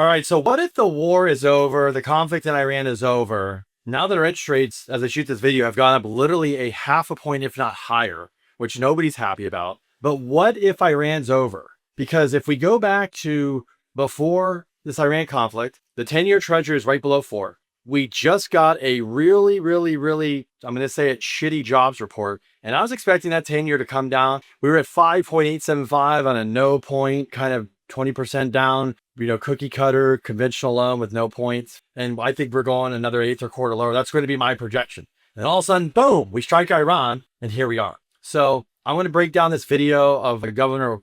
All right, so what if the war is over, the conflict in Iran is over? Now that our interest rates, as I shoot this video, have gone up literally a half a point, if not higher, which nobody's happy about. But what if Iran's over? Because if we go back to before this Iran conflict, the 10-year treasury is right below 4. We just got a really, I'm going to say it, shitty jobs report. And I was expecting that 10-year to come down. We were at 5.875 on a no point, kind of 20% down, cookie cutter, conventional loan with no points. And I think we're going another eighth or quarter lower. That's going to be my projection. And all of a sudden, boom, we strike Iran, and here we are. So I'm going to break down this video of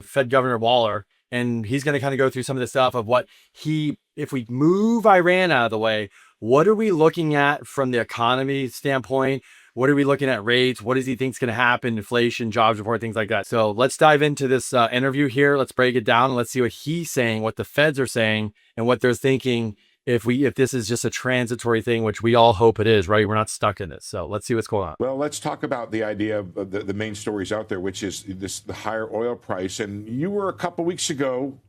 Fed Governor Waller, and he's going to kind of go through some of the stuff of if we move Iran out of the way, what are we looking at from the economy standpoint? What are we looking at rates? What does he think is going to happen? Inflation, jobs report, things like that. So let's dive into this interview here. Let's break it down and let's see what he's saying, what the feds are saying, and what they're thinking if this is just a transitory thing, which we all hope it is, right? We're not stuck in this. So let's see what's going on. Well, let's talk about the idea of the main stories out there, which is the higher oil price. And you were a couple weeks ago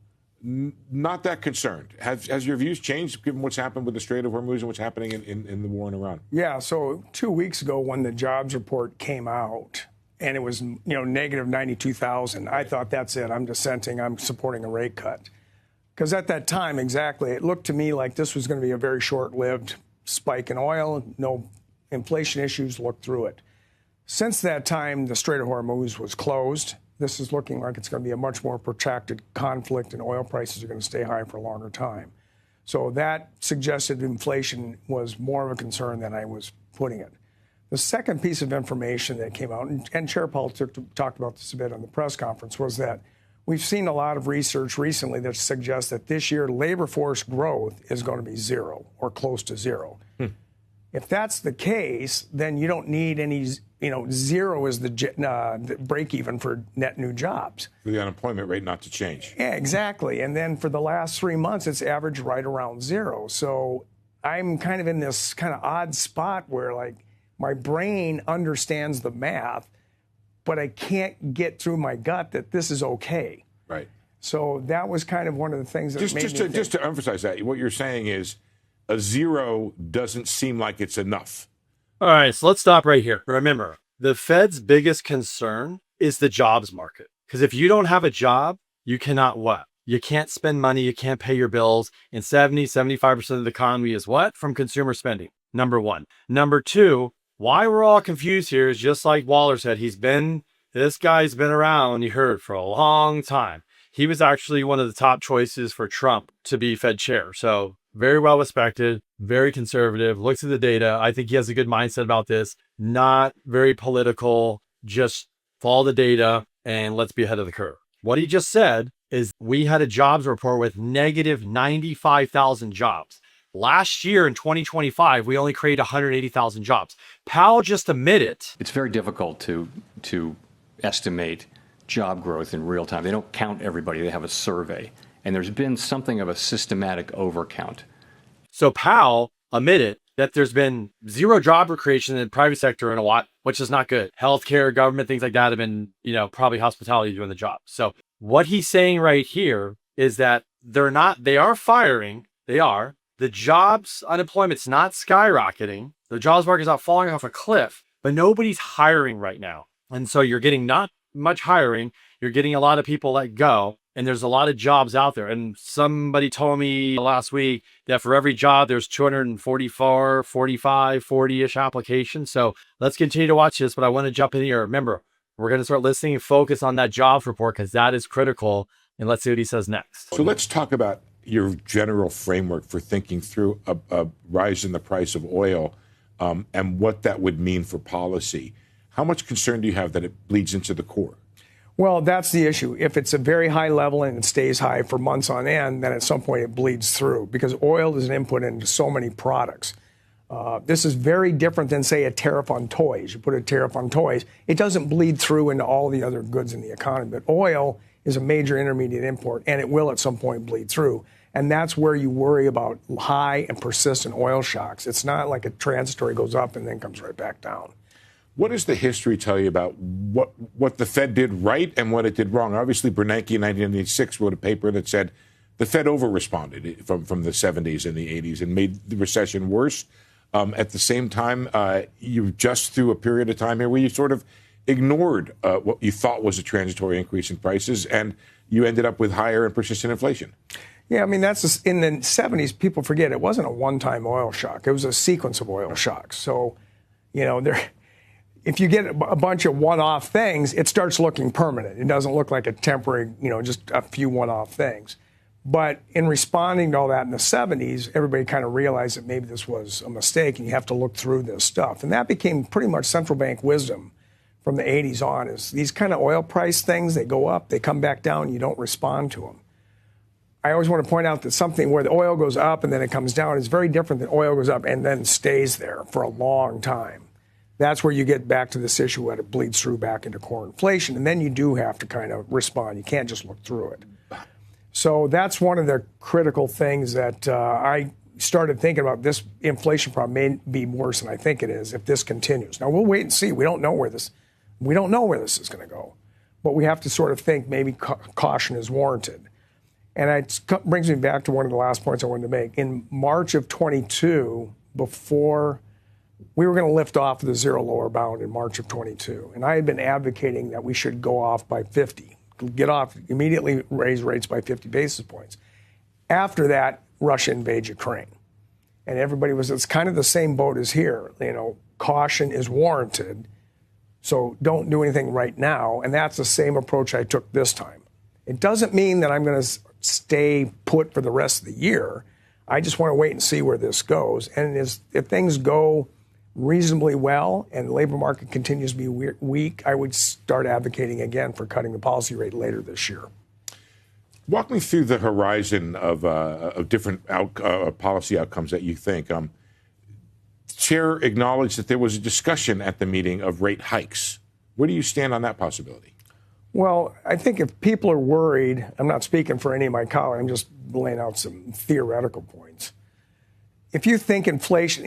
not that concerned. Has your views changed given what's happened with the Strait of Hormuz and what's happening in the war in Iran? Yeah, so 2 weeks ago when the jobs report came out and it was, negative 92,000, I thought, that's it. I'm dissenting. I'm supporting a rate cut. Because at that time, exactly, it looked to me like this was going to be a very short-lived spike in oil. No inflation issues, looked through it. Since that time, the Strait of Hormuz was closed. This is looking like it's going to be a much more protracted conflict, and oil prices are going to stay high for a longer time. So that suggested inflation was more of a concern than I was putting it. The second piece of information that came out, and Chair Powell talked about this a bit on the press conference, was that we've seen a lot of research recently that suggests that this year labor force growth is going to be zero or close to zero. If that's the case, then you don't need any, zero is the break even for net new jobs. For the unemployment rate not to change. Yeah, exactly. And then for the last 3 months, it's averaged right around zero. So I'm kind of in this kind of odd spot where, like, my brain understands the math, but I can't get through my gut that this is okay. Right. So that was kind of one of the things that made me think. Just to emphasize that, what you're saying is a zero doesn't seem like it's enough. All right, so let's stop right here. Remember, the Fed's biggest concern is the jobs market. Because if you don't have a job, you cannot what? You can't spend money, you can't pay your bills. And 75% of the economy is what? From consumer spending, number one. Number two, why we're all confused here is just like Waller said, this guy's been around, you heard, for a long time. He was actually one of the top choices for Trump to be Fed chair. So very well respected, very conservative, looks at the data. I think he has a good mindset about this. Not very political, just follow the data and let's be ahead of the curve. What he just said is we had a jobs report with negative 95,000 jobs. Last year in 2025, we only created 180,000 jobs. Powell just admitted. It's very difficult to estimate job growth in real time. They don't count everybody. They have a survey. And there's been something of a systematic overcount. So Powell admitted that there's been zero job creation in the private sector in a while, which is not good. Healthcare, government, things like that have been, probably hospitality doing the job. So what he's saying right here is that they are firing. They are. The jobs unemployment's not skyrocketing. The jobs market's not falling off a cliff, but nobody's hiring right now. And so you're getting not much hiring. You're getting a lot of people let go. And there's a lot of jobs out there. And somebody told me last week that for every job, there's 244, 45, 40-ish applications. So let's continue to watch this. But I want to jump in here. Remember, we're going to start listening and focus on that jobs report because that is critical. And let's see what he says next. So let's talk about your general framework for thinking through a rise in the price of oil and what that would mean for policy. How much concern do you have that it bleeds into the core? Well, that's the issue. If it's a very high level and it stays high for months on end, then at some point it bleeds through because oil is an input into so many products. This is very different than, say, a tariff on toys. You put a tariff on toys, it doesn't bleed through into all the other goods in the economy. But oil is a major intermediate import, and it will at some point bleed through. And that's where you worry about high and persistent oil shocks. It's not like a transitory goes up and then comes right back down. What does the history tell you about what the Fed did right and what it did wrong? Obviously, Bernanke in 1996 wrote a paper that said The Fed over-responded from the 70s and the 80s and made the recession worse. At the same time, you just through a period of time here where you sort of ignored what you thought was a transitory increase in prices, and you ended up with higher and persistent inflation. Yeah, I mean, that's just, in the 70s, people forget it wasn't a one-time oil shock. It was a sequence of oil shocks. So, if you get a bunch of one-off things, it starts looking permanent. It doesn't look like a temporary, just a few one-off things. But in responding to all that in the 70s, everybody kind of realized that maybe this was a mistake and you have to look through this stuff. And that became pretty much central bank wisdom from the 80s on, is these kind of oil price things, they go up, they come back down, you don't respond to them. I always want to point out that something where the oil goes up and then it comes down is very different than oil goes up and then stays there for a long time. That's where you get back to this issue where it bleeds through back into core inflation. And then you do have to kind of respond. You can't just look through it. So that's one of the critical things that I started thinking about. This inflation problem may be worse than I think it is if this continues. Now, we'll wait and see. We don't know where this is going to go. But we have to sort of think maybe caution is warranted. And it brings me back to one of the last points I wanted to make. In March of 22, before we were going to lift off the zero lower bound in March of 22, and I had been advocating that we should go off by 50, get off, immediately raise rates by 50 basis points. After that, Russia invades Ukraine. And everybody it's kind of the same boat as here. Caution is warranted, so don't do anything right now. And that's the same approach I took this time. It doesn't mean that I'm going to stay put for the rest of the year. I just want to wait and see where this goes. And if things go reasonably well and the labor market continues to be weak, I would start advocating again for cutting the policy rate later this year. Walk me through the horizon of different policy outcomes that you think. The chair acknowledged that there was a discussion at the meeting of rate hikes. Where do you stand on that possibility? Well, I think if people are worried, I'm not speaking for any of my colleagues, I'm just laying out some theoretical points. If you think inflation,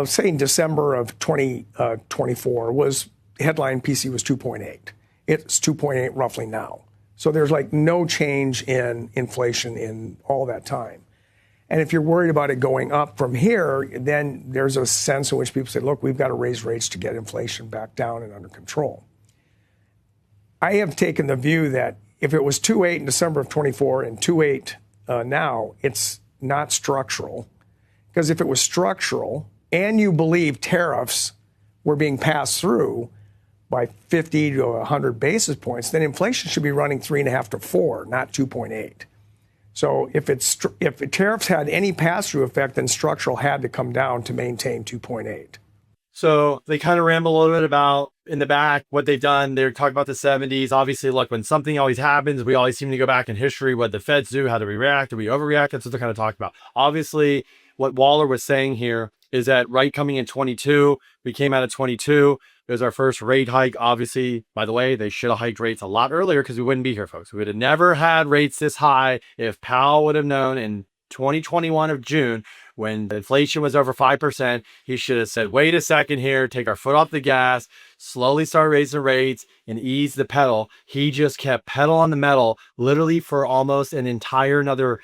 say in December of 2024 was, headline PC was 2.8. It's 2.8 roughly now. So there's like no change in inflation in all that time. And if you're worried about it going up from here, then there's a sense in which people say, look, we've got to raise rates to get inflation back down and under control. I have taken the view that if it was 2.8 in December of 24 and 2.8 now, it's not structural. Because if it was structural and you believe tariffs were being passed through by 50 to 100 basis points, then inflation should be running 3.5 to 4, not 2.8. So if tariffs had any pass-through effect, then structural had to come down to maintain 2.8. So they kind of ramble a little bit about in the back what they've done. They're talking about the 70s. Obviously, look, when something always happens, we always seem to go back in history, what the Feds do, how do we react, do we overreact? That's what they're kind of talking about. Obviously, what Waller was saying here is that right coming in 22, we came out of 22. It was our first rate hike. Obviously, by the way, they should have hiked rates a lot earlier because we wouldn't be here, folks. We would have never had rates this high if Powell would have known in 2021 of June, when the inflation was over 5%, he should have said, wait a second here, take our foot off the gas, slowly start raising rates and ease the pedal. He just kept pedal on the metal literally for almost an entire another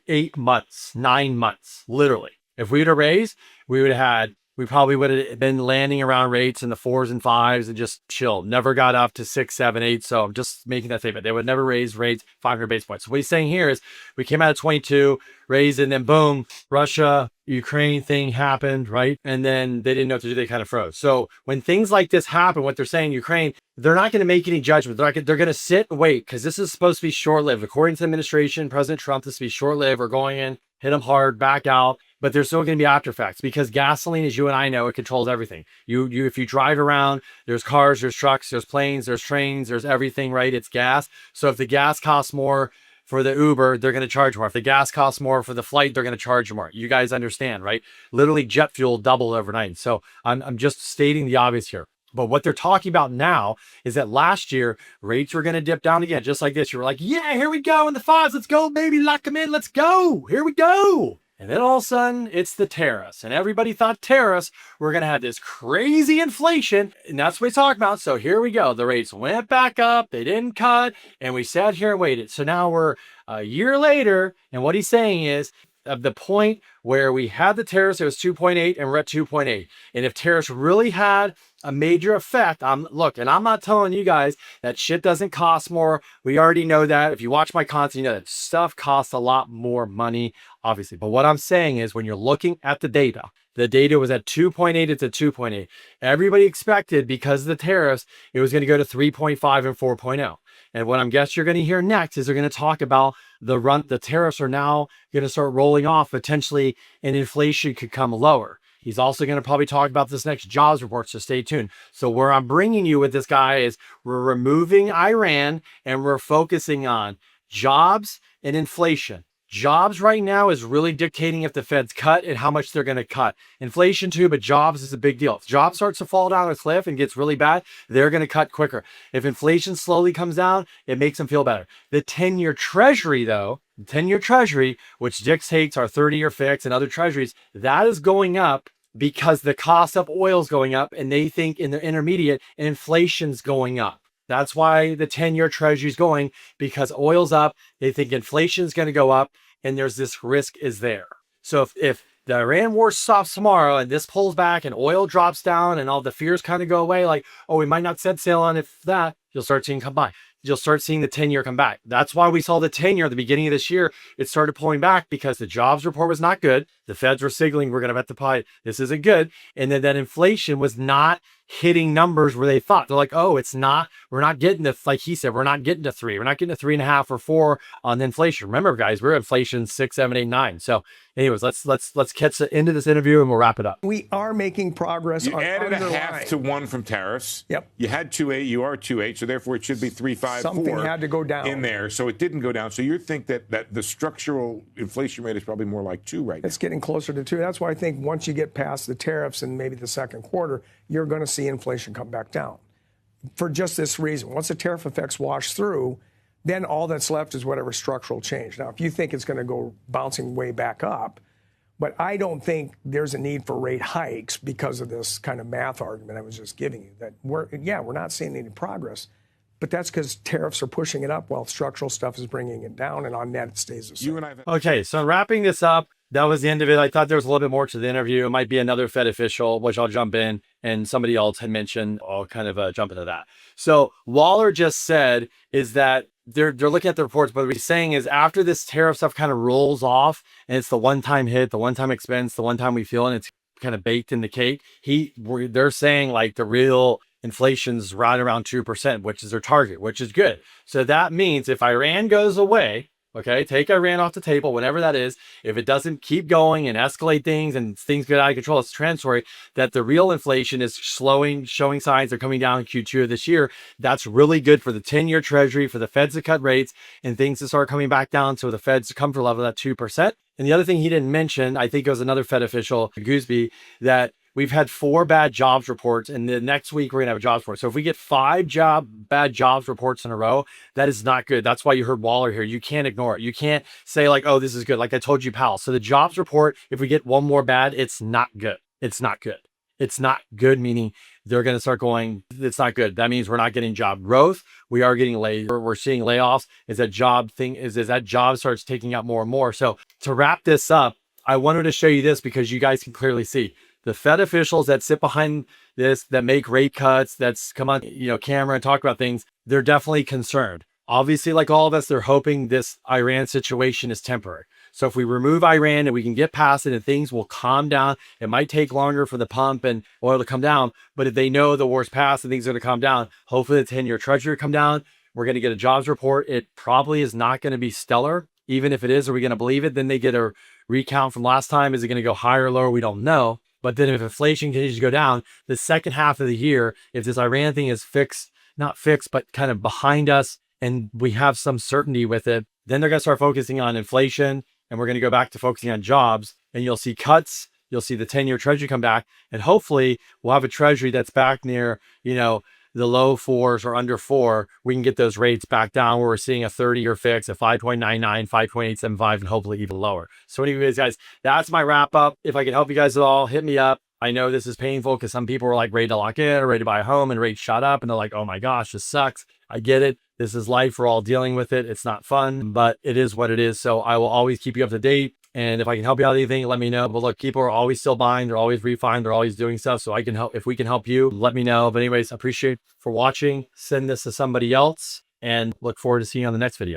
8 months, 9 months, literally. If we would have raised, we probably would have been landing around rates in the 4s and 5s and just chill. Never got up to 6, 7, 8. So I'm just making that statement. They would never raise rates 500 basis points. So what he's saying here is we came out of 22, raised, and then boom, Russia, Ukraine thing happened, right? And then they didn't know what to do. They kind of froze. So when things like this happen, what they're saying, Ukraine, they're not going to make any judgment. They're going to sit and wait because this is supposed to be short-lived. According to the administration, President Trump, this to be short-lived. We're going in, hit them hard, back out. But there's still going to be after effects because gasoline, as you and I know, it controls everything. If you drive around, there's cars, there's trucks, there's planes, there's trains, there's everything, right? It's gas. So if the gas costs more for the Uber, they're going to charge more. If the gas costs more for the flight, they're going to charge you more. You guys understand, right? Literally jet fuel doubled overnight. So I'm just stating the obvious here. But what they're talking about now is that last year, rates were going to dip down again, just like this. You were like, yeah, here we go in the 5s. Let's go, baby. Lock them in. Let's go. Here we go. And then all of a sudden, it's the tariffs. And everybody thought tariffs were going to have this crazy inflation. And that's what we talked about. So here we go. The rates went back up. They didn't cut. And we sat here and waited. So now we're A year later, and what he's saying is, of the point where we had the tariffs, it was 2.8 and we're at 2.8. And if tariffs really had a major effect, and I'm not telling you guys that shit doesn't cost more. We already know that. If you watch my content, you know that stuff costs a lot more money, obviously. But what I'm saying is when you're looking at the data was at 2.8, it's at 2.8. Everybody expected, because of the tariffs, it was going to go to 3.5 and 4.0. And what I'm guessing you're going to hear next is they're going to talk about the tariffs are now going to start rolling off potentially, and inflation could come lower. He's also going to probably talk about this next jobs report, so stay tuned. So where I'm bringing you with this guy is we're removing Iran and we're focusing on jobs and inflation. Jobs right now is really dictating if the Fed's cut and how much they're going to cut. Inflation too, but jobs is a big deal. If jobs starts to fall down a cliff and gets really bad, they're going to cut quicker. If inflation slowly comes down, it makes them feel better. The 10-year treasury though, the 10-year treasury, which dictates our 30-year fix and other treasuries, that is going up because the cost of oil is going up, and they think in the intermediate, inflation's going up. That's why the 10-year treasury is going, because oil's up. They think inflation is going to go up, and there's this risk is there. So if the Iran war stops tomorrow and this pulls back and oil drops down and all the fears kind of go away, like, oh, we might not set sail on if that, you'll start seeing come by. You'll start seeing the 10-year come back. That's why we saw the 10-year at the beginning of this year. It started pulling back because the jobs report was not good. The feds were signaling we're going to bet the pie. This isn't good. And then that inflation was not hitting numbers where they thought. They're like, oh, we're not getting to, like he said, we're not getting to 3. We're not getting to 3.5 or 4 on the inflation. Remember, guys, we're at inflation 6, 7, 8, 9. So anyways, let's catch the end of this interview and we'll wrap it up. We are making progress. You on added a underlying. half to 1 from tariffs. Yep. You had 2.8. You are 2.8. So therefore, it should be 3.5. Something 4 had to go down in there. So it didn't go down. So you think that the structural inflation rate is probably more like 2 right now. It's getting closer to 2. That's why I think once you get past the tariffs and maybe the second quarter, you're going to see inflation come back down. For just this reason, once the tariff effects wash through, then all that's left is whatever structural change. Now, if you think it's going to go bouncing way back up, but I don't think there's a need for rate hikes because of this kind of math argument I was just giving you, that we're not seeing any progress. But that's because tariffs are pushing it up while structural stuff is bringing it down, and on net it stays the same. Okay, so wrapping this up, that was the end of it. I thought there was a little bit more to the interview. It might be another Fed official, which I'll jump in, and somebody else had mentioned. I'll kind of jump into that. So Waller just said is that they're looking at the reports, but what he's saying is after this tariff stuff kind of rolls off, and it's the one-time hit, the one-time expense, the one time we feel, and it's kind of baked in the cake. They're saying like the real inflation's right around 2%, which is their target, which is good. So that means if Iran goes away, okay, take Iran off the table, whenever that is, if it doesn't keep going and escalate things and things get out of control, it's transitory, that the real inflation is showing signs they're coming down in Q2 of this year. That's really good for the 10-year treasury, for the Feds to cut rates and things to start coming back down to the Fed's comfort level at 2%. And the other thing he didn't mention, I think it was another Fed official, Gooseby, that we've had 4 bad jobs reports, and the next week we're going to have a jobs report. So if we get 5 bad jobs reports in a row, that is not good. That's why you heard Waller here. You can't ignore it. You can't say like, oh, this is good. Like I told you, pal. So the jobs report, if we get 1 more bad, it's not good. It's not good. It's not good, meaning they're going to start going, it's not good. That means we're not getting job growth. We are getting we're seeing layoffs. Is that job starts taking out more and more. So to wrap this up, I wanted to show you this because you guys can clearly see the Fed officials that sit behind this, that make rate cuts, that's come on, camera and talk about things. They're definitely concerned. Obviously, like all of us, they're hoping this Iran situation is temporary. So if we remove Iran and we can get past it and things will calm down, it might take longer for the pump and oil to come down. But if they know the war's passed and things are going to calm down, hopefully the 10-year treasury come down. We're going to get a jobs report. It probably is not going to be stellar. Even if it is, are we going to believe it? Then they get a recount from last time. Is it going to go higher or lower? We don't know. But then if inflation continues to go down, the second half of the year, if this Iran thing is not fixed, but kind of behind us, and we have some certainty with it, then they're going to start focusing on inflation, and we're going to go back to focusing on jobs, and you'll see cuts. You'll see the 10-year treasury come back, and hopefully we'll have a treasury that's back near, the low 4s or under 4. We can get those rates back down where we're seeing a 30-year fix at 5.99, 5.875, and hopefully even lower. So anyways, guys, that's my wrap up. If I can help you guys at all, hit me up. I know this is painful because some people were like ready to lock in or ready to buy a home and rates shot up and they're like, oh my gosh, this sucks. I get it. This is life. We're all dealing with it. It's not fun, but it is what it is. So I will always keep you up to date. And if I can help you out with anything, let me know. But look, people are always still buying. They're always refining. They're always doing stuff. So I can help. If we can help you, let me know. But anyways, I appreciate for watching. Send this to somebody else and look forward to seeing you on the next video.